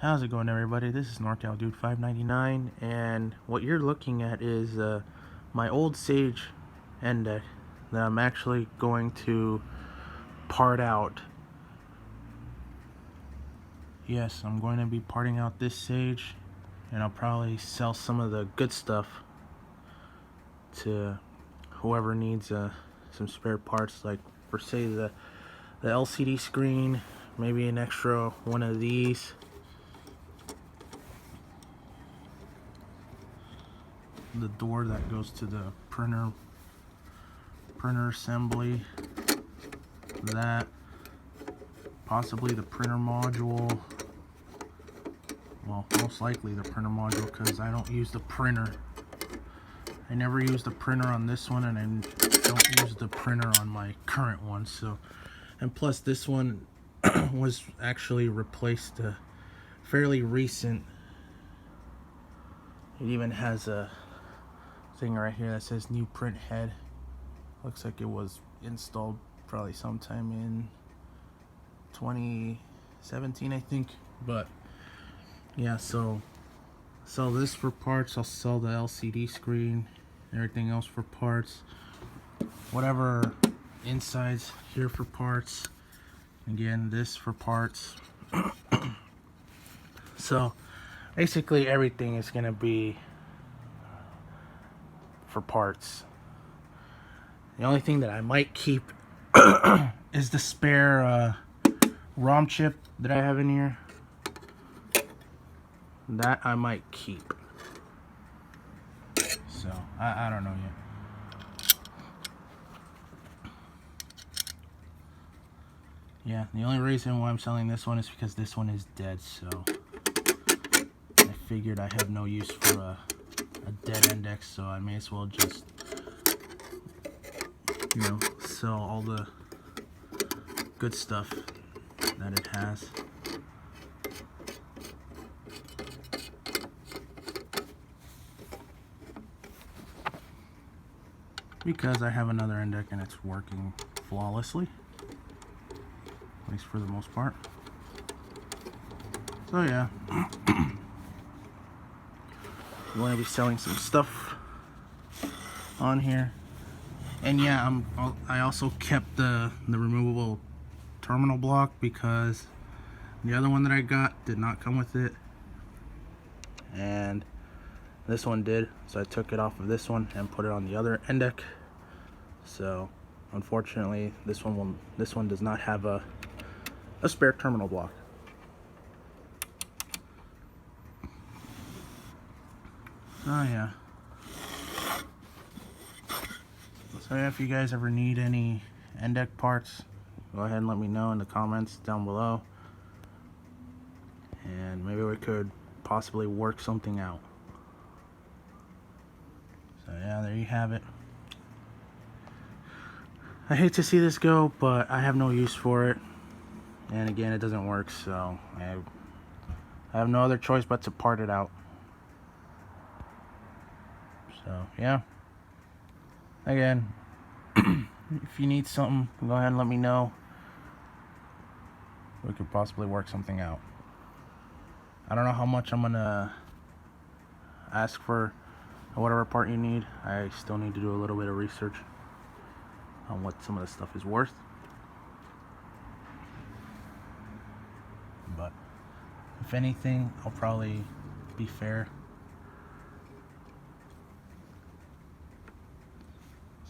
How's it going, everybody? This is NorCal Dude 599, and what you're looking at is my old Sage Endec that I'm actually going to part out. Yes, I'm going to be parting out this Sage, and I'll probably sell some of the good stuff to whoever needs some spare parts, like for say the LCD screen, maybe an extra one of these. The door that goes to the printer assembly, that possibly the printer module, well, most likely the printer module, because I don't use the printer. I never use the printer on this one, and I don't use the printer on my current one. So, and plus this one was actually replaced fairly recent. It even has a thing right here that says new print head. Looks like it was installed probably sometime in 2017, I think. But yeah, so sell this for parts. I'll sell the LCD screen, everything else for parts, whatever insides here for parts. Again, this for parts. So basically everything is gonna be for parts. The only thing that I might keep is the spare ROM chip that I have in here. That I might keep. So I don't know yet. Yeah, the only reason why I'm selling this one is because this one is dead, so I figured I have no use for a dead Endec, so I may as well just, you know, sell all the good stuff that it has. Because I have another Endec and it's working flawlessly, at least for the most part. So yeah, I'm going to be selling some stuff on here. And yeah, I also kept the removable terminal block because the other one that I got did not come with it, and this one did, so I took it off of this one and put it on the other Endec. So unfortunately this one does not have a spare terminal block. Oh yeah. So yeah, if you guys ever need any Endec parts, go ahead and let me know in the comments down below, and maybe we could possibly work something out. So yeah, there you have it. I hate to see this go, but I have no use for it, and again, it doesn't work, so I have no other choice but to part it out. So yeah, again, if you need something, go ahead and let me know. We could possibly work something out. I don't know how much I'm gonna ask for whatever part you need. I still need to do a little bit of research on what some of the stuff is worth. But if anything, I'll probably be fair.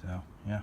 So yeah.